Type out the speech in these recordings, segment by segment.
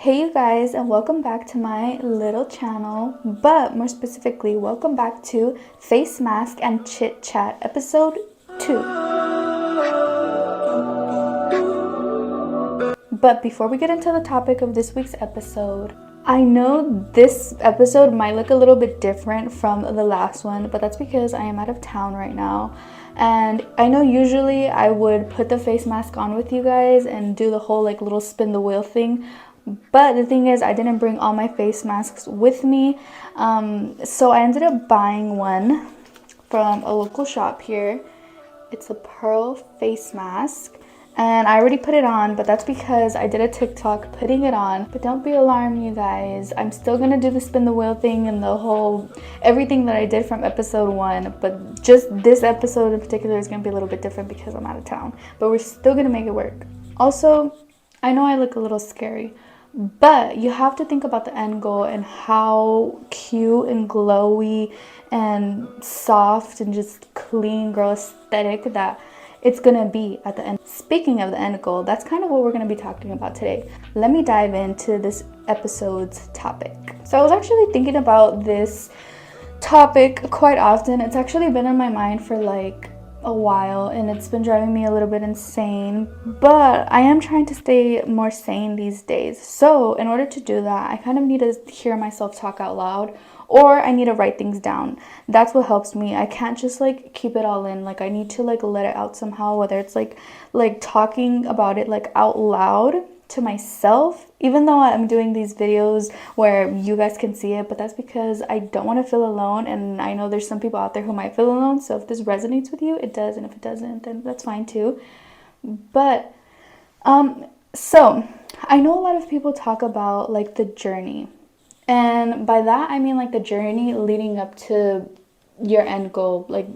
Hey you guys, and welcome back to my little channel, but more specifically welcome back to Face Mask and Chit Chat episode 2. But before we get into the topic of this week's episode, I know this episode might look a little bit different from the last one, but that's because I am out of town right now. And I know usually I would put the face mask on with you guys and do the whole like little spin the wheel thing. But the thing is, I didn't bring all my face masks with me. So I ended up buying one from a local shop here. It's a pearl face mask. And I already put it on, but that's because I did a TikTok putting it on. But don't be alarmed, you guys. I'm still gonna do the spin the wheel thing and the whole everything that I did from episode 1. But just this episode in particular is gonna be a little bit different because I'm out of town. But we're still gonna make it work. Also, I know I look a little scary, but you have to think about the end goal and how cute and glowy and soft and just clean girl aesthetic that it's gonna be at the end. Speaking of the end goal, that's kind of what we're gonna be talking about today. Let me dive into this episode's topic. So I was actually thinking about this topic quite often. It's actually been in my mind for like a while and it's been driving me a little bit insane, but I am trying to stay more sane these days. So in order to do that, I kind of need to hear myself talk out loud, or I need to write things down. That's what helps me. I can't just like keep it all in. Like I need to like let it out somehow, whether it's like talking about it like out loud to myself, even though I'm doing these videos where you guys can see it, but that's because I don't want to feel alone, and I know there's some people out there who might feel alone. So if this resonates with you, it does, and if it doesn't, then that's fine too. But so I know a lot of people talk about like the journey, and by that I mean like the journey leading up to your end goal, like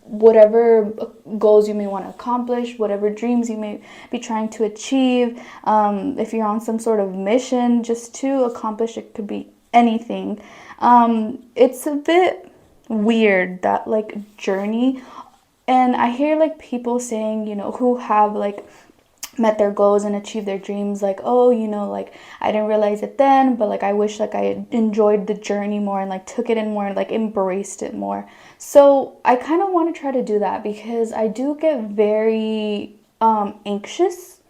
whatever goals you may want to accomplish, whatever dreams you may be trying to achieve. If you're on some sort of mission just to accomplish, it could be anything. It's a bit weird, that like journey. And I hear like people saying, who have like met their goals and achieved their dreams, like, oh, like I didn't realize it then, but like I wish like I enjoyed the journey more and like took it in more and like embraced it more. So I kind of want to try to do that, because I do get very anxious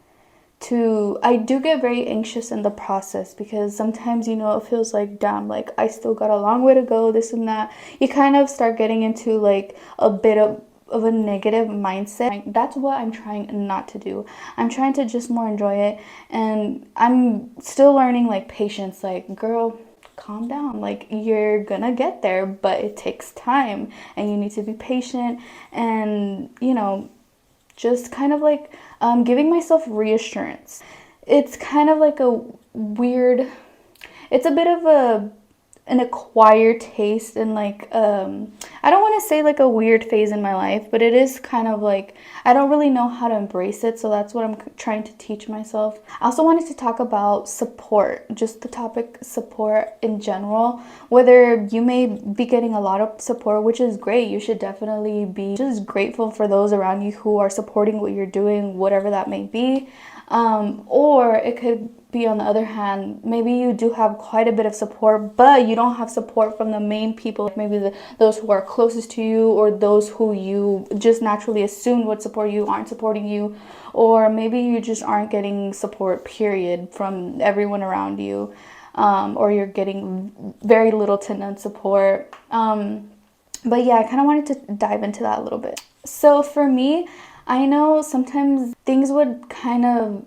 in the process, because sometimes it feels like, damn, like I still got a long way to go, this and that. You kind of start getting into like a bit of a negative mindset. That's what I'm trying not to do. I'm trying to just more enjoy it, and I'm still learning like patience. Like, girl, calm down. Like, you're gonna get there, but it takes time and you need to be patient, and just kind of like giving myself reassurance. It's kind of like it's a bit of an acquired taste, and like I don't want to say like a weird phase in my life, but it is kind of like I don't really know how to embrace it, so that's what I'm trying to teach myself. I also wanted to talk about support, just the topic support in general. Whether you may be getting a lot of support, which is great, you should definitely be just grateful for those around you who are supporting what you're doing, whatever that may be. Or it could be, on the other hand, maybe you do have quite a bit of support, but you don't have support from the main people, maybe those who are closest to you, or those who you just naturally assumed would support you aren't supporting you, or maybe you just aren't getting support, period, from everyone around you, or you're getting very little to none support. But yeah, I kind of wanted to dive into that a little bit. So for me, I know sometimes things would kind of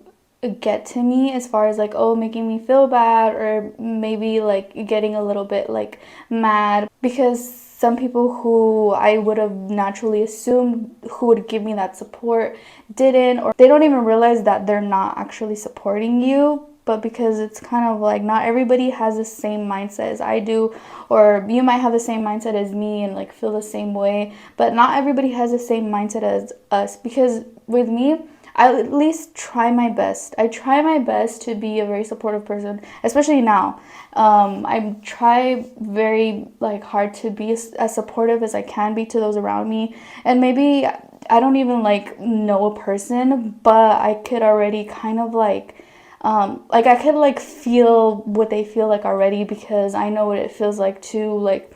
get to me as far as like, oh, making me feel bad, or maybe like getting a little bit like mad, because some people who I would have naturally assumed who would give me that support didn't, or they don't even realize that they're not actually supporting you. But because it's kind of like not everybody has the same mindset as I do, or you might have the same mindset as me and like feel the same way, but not everybody has the same mindset as us. Because with me, I at least try my best. I try my best to be a very supportive person, especially now. I try very like hard to be as supportive as I can be to those around me. And maybe I don't even like know a person, but I could already kind of like like I could like feel what they feel like already, because I know what it feels like to like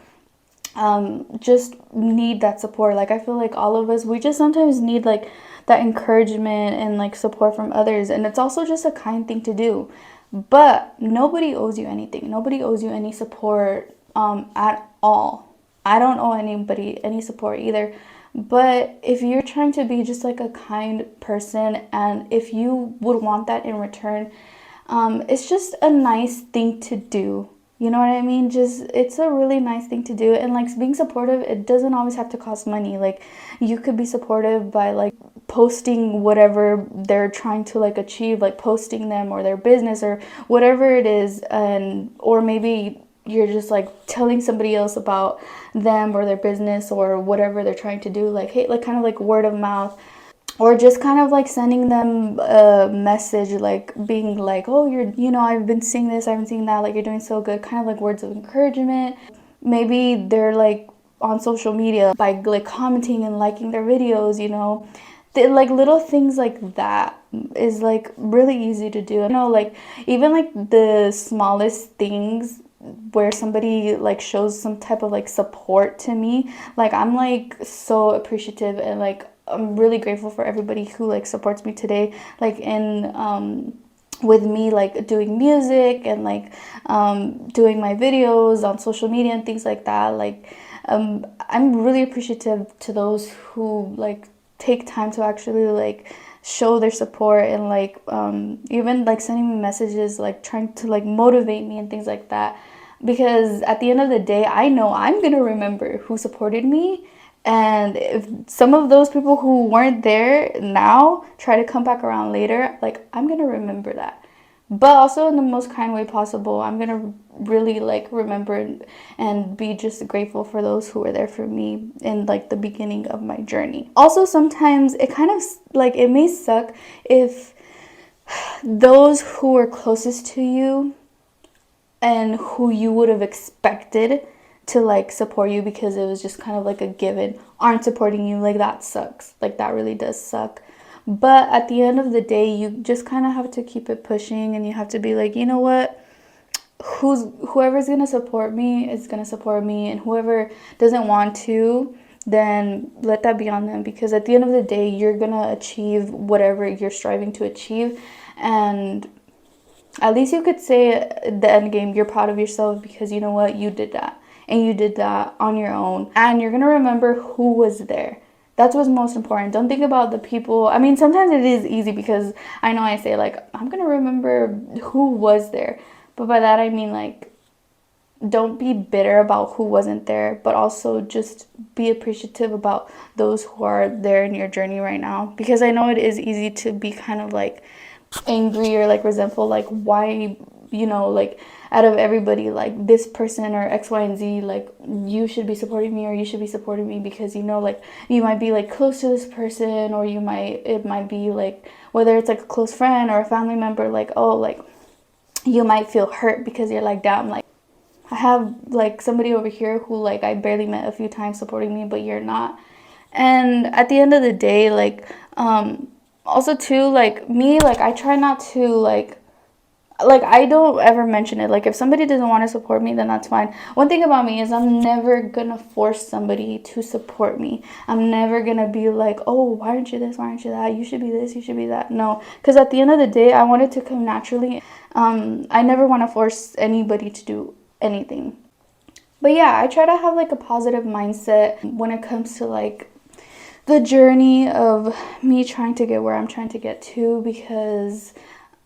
just need that support. Like I feel like all of us, we just sometimes need like that encouragement and like support from others, and it's also just a kind thing to do. But nobody owes you anything. Nobody owes you any support at all. I don't owe anybody any support either. But if you're trying to be just like a kind person, and if you would want that in return, it's just a nice thing to do. You know what I mean? Just, it's a really nice thing to do. And like being supportive, it doesn't always have to cost money. Like you could be supportive by like posting whatever they're trying to like achieve, like posting them or their business or whatever it is. And or maybe you're just like telling somebody else about them or their business or whatever they're trying to do, like, hey, like kind of like word of mouth, or just kind of like sending them a message, like being like, oh, you're, you know, I've been seeing this, I've been seeing that, like you're doing so good, kind of like words of encouragement. Maybe they're like on social media by like commenting and liking their videos, you know, like little things like that is like really easy to do. You know, like even like the smallest things where somebody like shows some type of like support to me, like I'm like so appreciative, and like I'm really grateful for everybody who like supports me today, like in with me like doing music and like doing my videos on social media and things like that. Like I'm really appreciative to those who like take time to actually like show their support, and like even like sending me messages, like trying to like motivate me and things like that. Because at the end of the day, I know I'm gonna remember who supported me, and if some of those people who weren't there now try to come back around later, like I'm gonna remember that. But also in the most kind way possible. I'm gonna really like remember and be just grateful for those who were there for me in like the beginning of my journey. Also, sometimes it kind of like, it may suck if those who were closest to you and who you would have expected to like support you because it was just kind of like a given aren't supporting you. Like that sucks. Like that really does suck. But at the end of the day, you just kind of have to keep it pushing, and you have to be like, you know what, whoever's gonna support me is gonna support me, and whoever doesn't want to, then let that be on them. Because at the end of the day, you're gonna achieve whatever you're striving to achieve, and at least you could say at the end game, you're proud of yourself because you know what, you did that, and you did that on your own, and you're gonna remember who was there. That's what's most important. Don't think about the people. I mean, sometimes it is easy because I know I say like, I'm gonna remember who was there, but by that I mean like, don't be bitter about who wasn't there, but also just be appreciative about those who are there in your journey right now. Because I know it is easy to be kind of like angry or like resentful, like why, you know, like out of everybody, like this person or X, Y, and Z, like you should be supporting me, or you should be supporting me because, you know, like you might be like close to this person, or it might be like, whether it's like a close friend or a family member, like, oh, like you might feel hurt because you're like, damn, like I have like somebody over here who like I barely met a few times supporting me, but you're not. And at the end of the day, like also too, like me, like I try not to like I don't ever mention it. Like if somebody doesn't want to support me, then that's fine. One thing about me is I'm never gonna force somebody to support me. I'm never gonna be like, oh, why aren't you this, why aren't you that, you should be this, you should be that. No, because at the end of the day, I want it to come naturally. I never want to force anybody to do anything. But yeah, I try to have like a positive mindset when it comes to like the journey of me trying to get where I'm trying to get to, because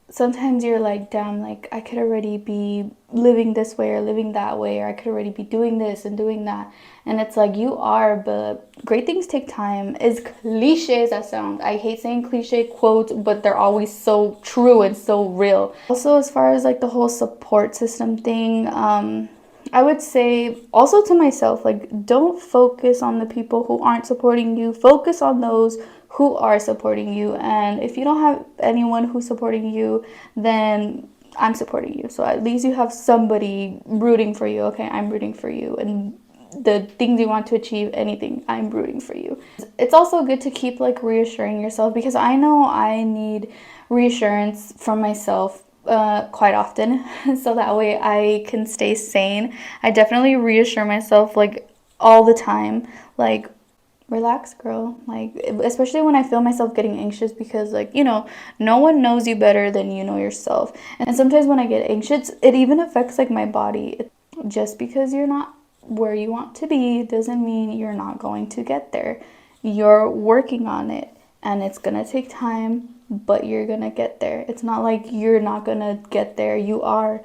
sometimes you're like, damn, like I could already be living this way or living that way, or I could already be doing this and doing that. And it's like, you are, but great things take time. As cliche as that sounds, I hate saying cliche quotes, but they're always so true and so real. Also, as far as like the whole support system thing, I would say also to myself, like, don't focus on the people who aren't supporting you. Focus on those who are supporting you. And if you don't have anyone who's supporting you, then I'm supporting you. So at least you have somebody rooting for you. Okay, I'm rooting for you. And the things you want to achieve, anything, I'm rooting for you. It's also good to keep like reassuring yourself, because I know I need reassurance from myself quite often so that way I can stay sane. I definitely reassure myself like all the time, like relax girl, like especially when I feel myself getting anxious because like no one knows you better than you know yourself. And sometimes when I get anxious it even affects like my body. Just because you're not where you want to be doesn't mean you're not going to get there. You're working on it and it's gonna take time, but you're gonna get there. It's not like you're not gonna get there, you are.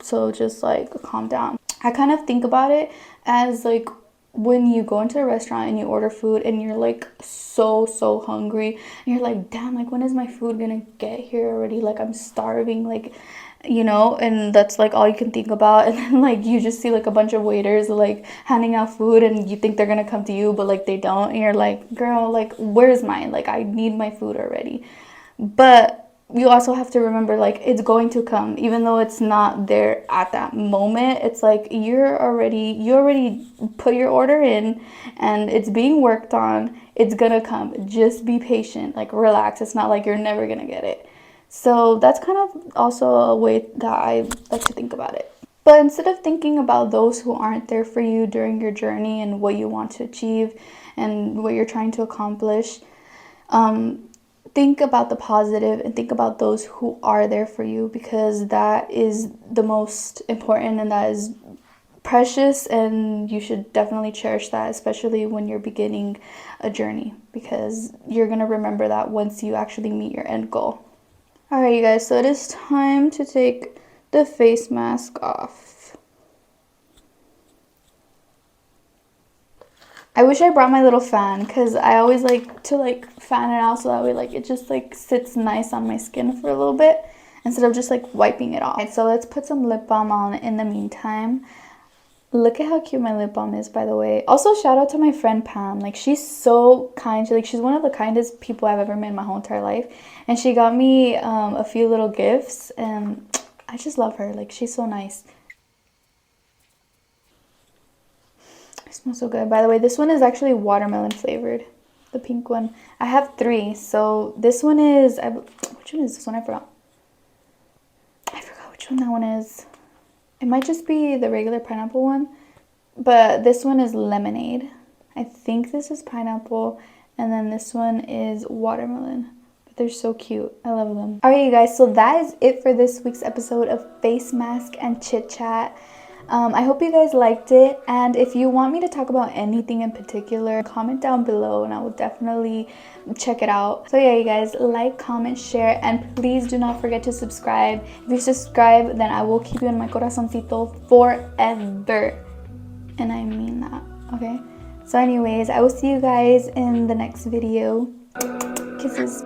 So just like calm down. I kind of think about it as like when you go into a restaurant and you order food and you're like so hungry and you're like, damn, like when is my food gonna get here already? Like I'm starving, like and that's like all you can think about. And then like you just see like a bunch of waiters like handing out food and you think they're gonna come to you, but like they don't, and you're like, girl, like where's mine? Like I need my food already. But you also have to remember like it's going to come even though it's not there at that moment. It's like you already put your order in and it's being worked on. It's gonna come. Just be patient, like relax. It's not like you're never gonna get it. So that's kind of also a way that I like to think about it. But instead of thinking about those who aren't there for you during your journey and what you want to achieve and what you're trying to accomplish, think about the positive and think about those who are there for you, because that is the most important and that is precious, and you should definitely cherish that, especially when you're beginning a journey, because you're going to remember that once you actually meet your end goal. Alright you guys, so it is time to take the face mask off. I wish I brought my little fan because I always like to like fan it out so that way like it just like sits nice on my skin for a little bit instead of just like wiping it off. Alright, so let's put some lip balm on in the meantime. Look at how cute my lip balm is, by the way. Also, shout out to my friend Pam. Like, she's so kind. She's one of the kindest people I've ever met in my whole entire life. And she got me a few little gifts. And I just love her. Like, she's so nice. It smells so good. By the way, this one is actually watermelon flavored. The pink one. I have 3. So, this one is... which one is this one? I forgot which one that one is. It might just be the regular pineapple one, but this one is lemonade. I think this is pineapple, and then this one is watermelon. But they're so cute. I love them. Alright, you guys, so that is it for this week's episode of Face Mask and Chit Chat. I hope you guys liked it, and if you want me to talk about anything in particular, comment down below and I will definitely check it out. So yeah, you guys, like, comment, share, and please do not forget to subscribe. If you subscribe, then I will keep you in my corazoncito forever, and I mean that. Okay, so anyways, I will see you guys in the next video. Kisses.